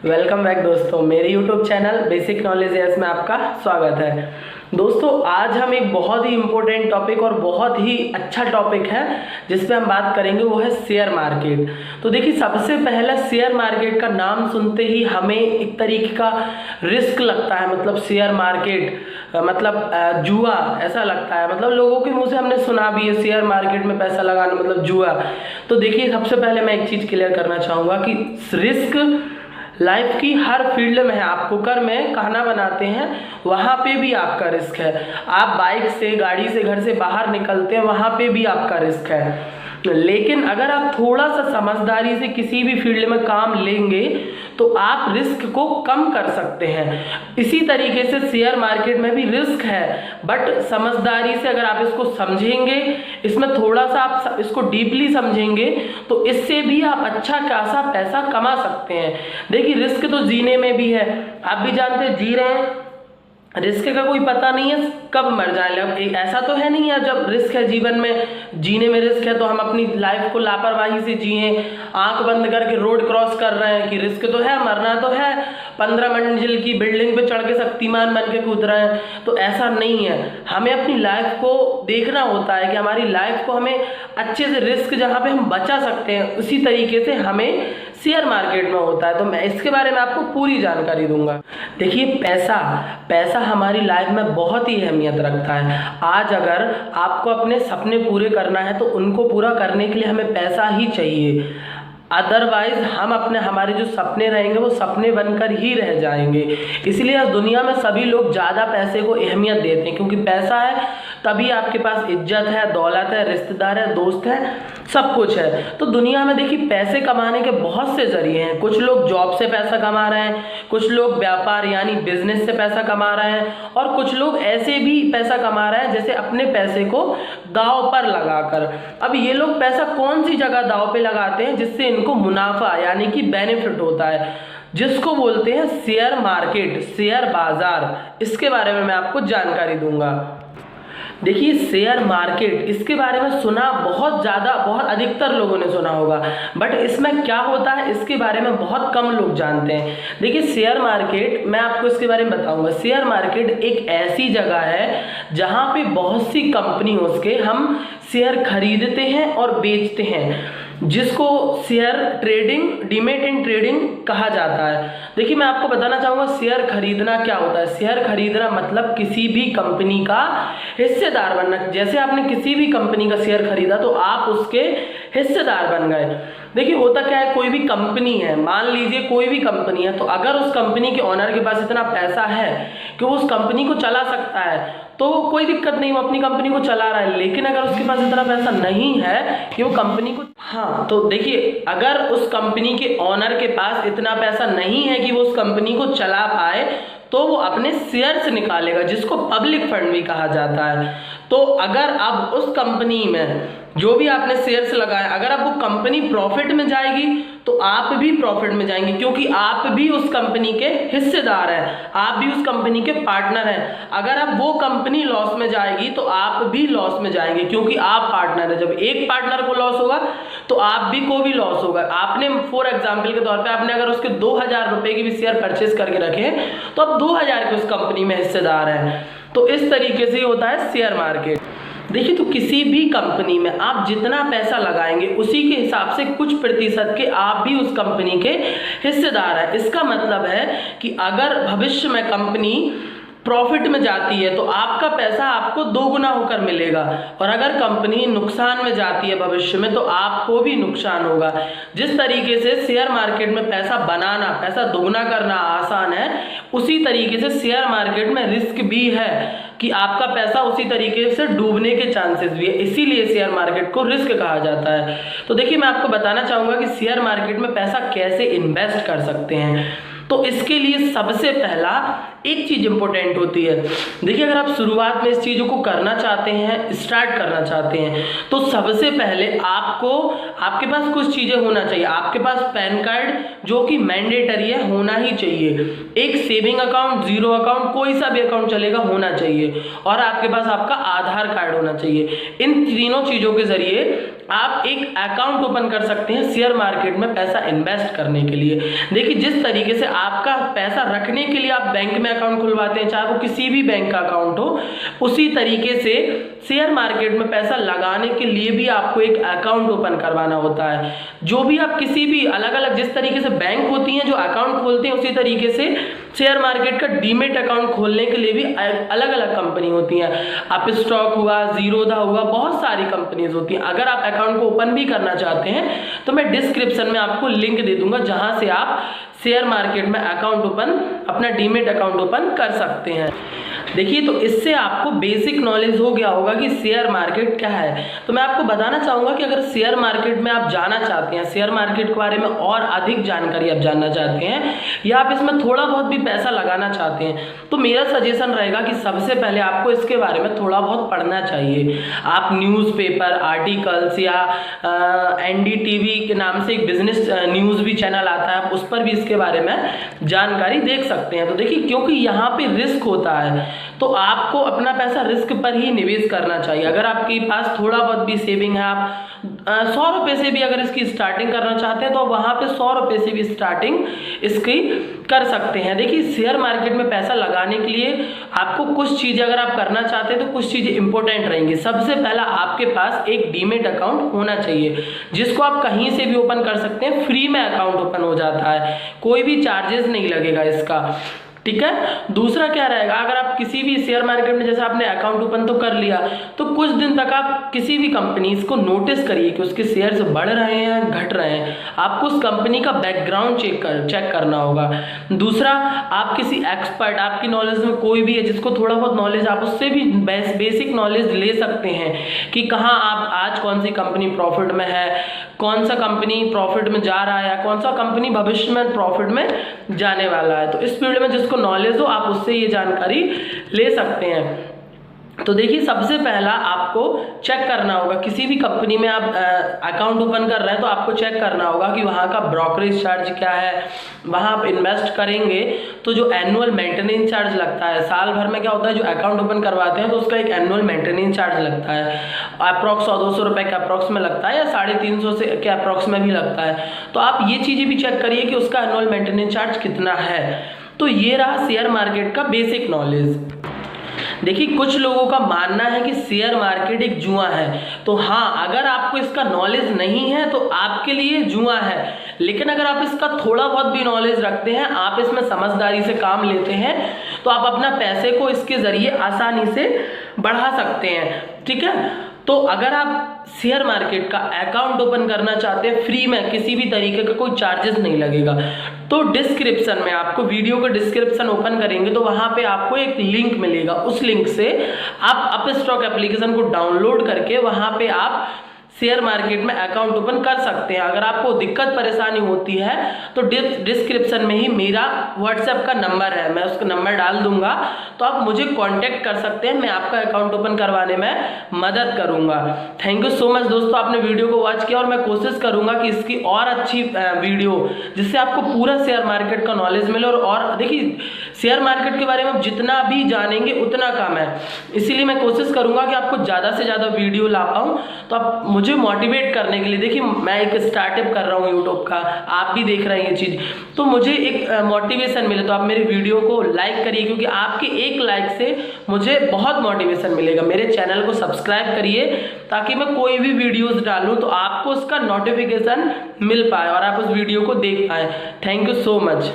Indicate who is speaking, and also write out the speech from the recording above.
Speaker 1: Welcome back दोस्तों, मेरे YouTube channel basic knowledge S में आपका स्वागत है। दोस्तों आज हम एक बहुत ही इम्पोर्टेंट टॉपिक और बहुत ही अच्छा टॉपिक है जिस पे हम बात करेंगे, वो है शेयर मार्केट। तो देखिए, सबसे पहला शेयर मार्केट का नाम सुनते ही हमें एक तरीके का रिस्क लगता है। मतलब शेयर मार्केट मतलब जुआ ऐसा लगता है। मतलब लोगों के मुंह से हमने सुना भी है शेयर मार्केट में पैसा लगाना मतलब जुआ। तो देखिए, सबसे पहले मैं एक चीज़ क्लियर करना चाहूँगा कि रिस्क लाइफ की हर फील्ड में है। आप कुकर में खाना बनाते हैं, वहाँ पे भी आपका रिस्क है। आप बाइक से, गाड़ी से घर से बाहर निकलते हैं, वहाँ पे भी आपका रिस्क है। लेकिन अगर आप थोड़ा सा समझदारी से किसी भी फील्ड में काम लेंगे तो आप रिस्क को कम कर सकते हैं। इसी तरीके से शेयर मार्केट में भी रिस्क है, बट समझदारी से अगर आप इसको समझेंगे, इसमें थोड़ा सा आप इसको डीपली समझेंगे तो इससे भी आप अच्छा खासा पैसा कमा सकते हैं। देखिए, रिस्क तो जीने में भी है। आप भी जानते हैं, जी रहे हैं, रिस्क का कोई पता नहीं है कब मर जाए। ऐसा तो है नहीं है, जब रिस्क है जीवन में, जीने में रिस्क है तो हम अपनी लाइफ को लापरवाही से जिए, आंख बंद करके रोड क्रॉस कर रहे हैं कि रिस्क तो है, मरना तो है, 15 मंजिल की बिल्डिंग पे चढ़ के शक्तिमान बन के कूद रहे हैं। तो ऐसा नहीं है। हमें अपनी लाइफ को देखना होता है कि हमारी लाइफ को हमें अच्छे से रिस्क जहाँ पे हम बचा सकते हैं, उसी तरीके से हमें शेयर मार्केट में होता है। तो मैं इसके बारे में आपको पूरी जानकारी दूंगा। देखिए, पैसा हमारी लाइफ में बहुत ही अहमियत रखता है। आज अगर आपको अपने सपने पूरे करना है तो उनको पूरा करने के लिए हमें पैसा ही चाहिए। अदरवाइज हमारे जो सपने रहेंगे वो सपने बनकर ही रह जाएंगे। इसलिए इस दुनिया में सभी लोग ज़्यादा पैसे को अहमियत देते हैं, क्योंकि पैसा है तभी आपके पास इज्जत है, दौलत है, रिश्तेदार है, दोस्त है, सब कुछ है। तो दुनिया में देखिए, पैसे कमाने के बहुत से जरिए हैं। कुछ लोग जॉब से पैसा कमा रहे हैं, कुछ लोग व्यापार यानी बिजनेस से पैसा कमा रहे हैं, और कुछ लोग ऐसे भी पैसा कमा रहे हैं जैसे अपने पैसे को दांव पर लगाकर। अब ये लोग पैसा कौन सी जगह दांव पे लगाते हैं जिससे इनको मुनाफा यानी कि बेनिफिट होता है, जिसको बोलते हैं शेयर मार्केट, शेयर बाजार। इसके बारे में मैं आपको जानकारी दूंगा। देखिए, शेयर मार्केट, इसके बारे में सुना बहुत ज़्यादा, बहुत अधिकतर लोगों ने सुना होगा, बट इसमें क्या होता है इसके बारे में बहुत कम लोग जानते हैं। देखिए, शेयर मार्केट, मैं आपको इसके बारे में बताऊंगा। शेयर मार्केट एक ऐसी जगह है जहां पे बहुत सी कंपनियों के हम शेयर खरीदते हैं और बेचते हैं, जिसको share trading, demat and trading कहा जाता है। देखिए, मैं आपको बताना चाहूँगा शेयर खरीदना क्या होता है। शेयर खरीदना मतलब किसी भी कंपनी का हिस्सेदार बनना। जैसे आपने किसी भी कंपनी का शेयर खरीदा तो आप उसके हिस्सेदार बन गए। देखिए, होता क्या है, कोई भी कंपनी है, मान लीजिए कोई भी कंपनी है, तो अगर उस कंपनी के ओनर के पास इतना पैसा है कि वो उस कंपनी को चला सकता है तो कोई दिक्कत नहीं, वो अपनी कंपनी को चला रहा है। लेकिन अगर उसके पास इतना पैसा नहीं है कि वो कंपनी को, हाँ, तो देखिए, अगर उस कंपनी के ओनर के पास इतना पैसा नहीं है कि वो उस कंपनी को चला पाए तो वो अपने शेयर्स निकालेगा, जिसको पब्लिक फंड भी कहा जाता है। तो अगर अब उस कंपनी में जो भी आपने शेयर्स लगाए, अगर अब वो कंपनी प्रॉफिट में जाएगी तो आप भी प्रॉफिट में जाएंगे, क्योंकि आप भी उस कंपनी के हिस्सेदार हैं, आप भी उस कंपनी के पार्टनर हैं। अगर अब वो कंपनी लॉस में जाएगी तो आप भी लॉस में जाएंगे, क्योंकि आप पार्टनर हैं। जब एक पार्टनर को लॉस होगा तो आप भी को भी लॉस होगा। आपने फॉर एग्जाम्पल के तौर पर आपने अगर उसके 2000 रुपये के भी शेयर परचेज करके रखे तो अब 2000 के उस कंपनी में हिस्सेदार हैं। तो इस तरीके से होता है शेयर मार्केट। देखिए, तो किसी भी कंपनी में आप जितना पैसा लगाएंगे उसी के हिसाब से कुछ प्रतिशत के आप भी उस कंपनी के हिस्सेदार हैं। इसका मतलब है कि अगर भविष्य में कंपनी प्रॉफिट में जाती है तो आपका पैसा आपको दोगुना होकर मिलेगा, और अगर कंपनी नुकसान में जाती है भविष्य में तो आपको भी नुकसान होगा। जिस तरीके से शेयर मार्केट में पैसा बनाना, पैसा दोगुना करना आसान है, उसी तरीके से शेयर मार्केट में रिस्क भी है कि आपका पैसा उसी तरीके से डूबने के चांसेस भी है। इसीलिए शेयर मार्केट को रिस्क कहा जाता है। तो देखिए, मैं आपको बताना चाहूँगा कि शेयर मार्केट में पैसा कैसे इन्वेस्ट कर सकते हैं। तो इसके लिए सबसे पहला एक चीज़ इंपॉर्टेंट होती है। देखिए, अगर आप शुरुआत में इस चीज़ों को करना चाहते हैं, स्टार्ट करना चाहते हैं, तो सबसे पहले आपको आपके पास कुछ चीज़ें होना चाहिए। आपके पास पैन कार्ड, जो कि मैंडेटरी है, होना ही चाहिए। एक सेविंग अकाउंट, जीरो अकाउंट, कोई सा भी अकाउंट चलेगा, होना चाहिए। और आपके पास आपका आधार कार्ड होना चाहिए। इन तीनों चीज़ों के जरिए आप एक अकाउंट ओपन कर सकते हैं शेयर मार्केट में पैसा इन्वेस्ट करने के लिए। देखिए, जिस तरीके से आपका पैसा रखने के लिए आप बैंक में अकाउंट खुलवाते हैं, चाहे वो किसी भी बैंक का अकाउंट हो, उसी तरीके से शेयर मार्केट में पैसा लगाने के लिए भी आपको एक अकाउंट ओपन करवाना होता है। जो भी आप किसी भी अलग अलग, जिस तरीके से बैंक होती हैं जो अकाउंट खोलते हैं, उसी तरीके से शेयर मार्केट का डीमेट अकाउंट खोलने के लिए भी अलग अलग कंपनी होती हैं। आप स्टॉक हुआ, जीरोधा हुआ, बहुत सारी कंपनीज होती हैं। अगर आप अकाउंट को ओपन भी करना चाहते हैं तो मैं डिस्क्रिप्शन में आपको लिंक दे दूंगा, जहां से आप शेयर मार्केट में अकाउंट ओपन, अपना डीमेट अकाउंट ओपन कर सकते हैं। देखिए, तो इससे आपको बेसिक नॉलेज हो गया होगा कि शेयर मार्केट क्या है। तो मैं आपको बताना चाहूँगा कि अगर शेयर मार्केट में आप जाना चाहते हैं, शेयर मार्केट के बारे में और अधिक जानकारी आप जानना चाहते हैं, या आप इसमें थोड़ा बहुत भी पैसा लगाना चाहते हैं, तो मेरा सजेशन रहेगा कि सबसे पहले आपको इसके बारे में थोड़ा बहुत पढ़ना चाहिए। आप न्यूज़पेपर, आर्टिकल्स, या NDTV के नाम से एक बिजनेस न्यूज़ भी चैनल आता है, आप उस पर भी इसके बारे में जानकारी देख सकते हैं। तो देखिए, क्योंकि यहाँ पे रिस्क होता है, तो आपको अपना पैसा रिस्क पर ही निवेश करना चाहिए। अगर आपके पास थोड़ा बहुत भी सेविंग है, आप 100 रुपये से भी अगर इसकी स्टार्टिंग करना चाहते हैं, तो वहाँ पे 100 रुपये से भी स्टार्टिंग इसकी कर सकते हैं। देखिए, शेयर मार्केट में पैसा लगाने के लिए आपको कुछ चीज़ें, अगर आप करना चाहते हैं तो कुछ चीज़ें इंपॉर्टेंट रहेंगी। सबसे पहला, आपके पास एक डीमेट अकाउंट होना चाहिए, जिसको आप कहीं से भी ओपन कर सकते हैं। फ्री में अकाउंट ओपन हो जाता है, कोई भी चार्जेस नहीं लगेगा इसका, ठीक है। दूसरा क्या रहेगा, अगर आप किसी भी शेयर मार्केट में, जैसे आपने अकाउंट ओपन तो कर लिया, तो कुछ दिन तक आप किसी भी कंपनी को नोटिस करिए कि उसके शेयर्स बढ़ रहे हैं, घट रहे हैं। आपको उस कंपनी का बैकग्राउंड चेक करना होगा। दूसरा, आप किसी एक्सपर्ट, आपकी नॉलेज में कोई भी है जिसको थोड़ा बहुत नॉलेज, आप उससे भी बेसिक नॉलेज ले सकते हैं कि कहाँ आप आज कौन सी कंपनी प्रॉफिट में है, कौन सा कंपनी प्रॉफिट में जा रहा है, कौन सा कंपनी भविष्य में प्रॉफिट में जाने वाला है। तो इस फील्ड में जिसको नॉलेज हो, आप उससे ये जानकारी ले सकते हैं। तो देखिए, सबसे पहला आपको चेक करना होगा, किसी भी कंपनी में आप अकाउंट ओपन कर रहे हैं तो आपको चेक करना होगा कि वहाँ का ब्रोकरेज चार्ज क्या है। वहाँ आप इन्वेस्ट करेंगे तो जो एनुअल मेंटेनेंस चार्ज लगता है, साल भर में क्या होता है, जो अकाउंट ओपन करवाते हैं तो उसका एक एनुअल मेंटेनेंस चार्ज लगता है, अप्रॉक्स 100-200 रुपये के अप्रॉक्स में लगता है, या 350 से के अप्रॉक्स में भी लगता है। तो आप ये चीज़ें भी चेक करिए कि उसका एनुअल मेंटेनेंस चार्ज कितना है। तो ये रहा शेयर मार्केट का बेसिक नॉलेज। देखिए, कुछ लोगों का मानना है कि शेयर मार्केट एक जुआ है। तो हाँ, अगर आपको इसका नॉलेज नहीं है तो आपके लिए जुआ है, लेकिन अगर आप इसका थोड़ा बहुत भी नॉलेज रखते हैं, आप इसमें समझदारी से काम लेते हैं, तो आप अपना पैसे को इसके जरिए आसानी से बढ़ा सकते हैं, ठीक है। तो अगर आप शेयर मार्केट का अकाउंट ओपन करना चाहते हैं फ्री में, किसी भी तरीके का कोई चार्जेस नहीं लगेगा, तो डिस्क्रिप्शन में, आपको वीडियो का डिस्क्रिप्शन ओपन करेंगे तो वहां पे आपको एक लिंक मिलेगा। उस लिंक से आप अपस्टॉक एप्लीकेशन को डाउनलोड करके वहां पे आप शेयर मार्केट में अकाउंट ओपन कर सकते हैं। अगर आपको दिक्कत परेशानी होती है तो डिस्क्रिप्शन में ही मेरा व्हाट्सएप का नंबर है, मैं उसका नंबर डाल दूंगा, तो आप मुझे कांटेक्ट कर सकते हैं, मैं आपका अकाउंट ओपन करवाने में मदद करूंगा। थैंक यू सो मच दोस्तों, आपने वीडियो को वॉच किया, और मैं कोशिश करूंगा कि इसकी और अच्छी वीडियो, जिससे आपको पूरा शेयर मार्केट का नॉलेज मिले। और देखिए, शेयर मार्केट के बारे में आप जितना भी जानेंगे उतना कम है, इसीलिए मैं कोशिश करूंगा कि आपको ज़्यादा से ज़्यादा वीडियो ला पाऊँ। तो आप मुझे मोटिवेट करने के लिए, देखिए मैं एक स्टार्टअप कर रहा हूँ यूट्यूब का, आप भी देख रहे हैं ये चीज़, तो मुझे एक मोटिवेशन मिले, तो आप मेरे वीडियो को लाइक करिए, क्योंकि आपके एक लाइक से मुझे बहुत मोटिवेशन मिलेगा। मेरे चैनल को सब्सक्राइब करिए, ताकि मैं कोई भी वीडियोस डालूं तो आपको उसका नोटिफिकेशन मिल पाए और आप उस वीडियो को देख पाए। Thank you so much.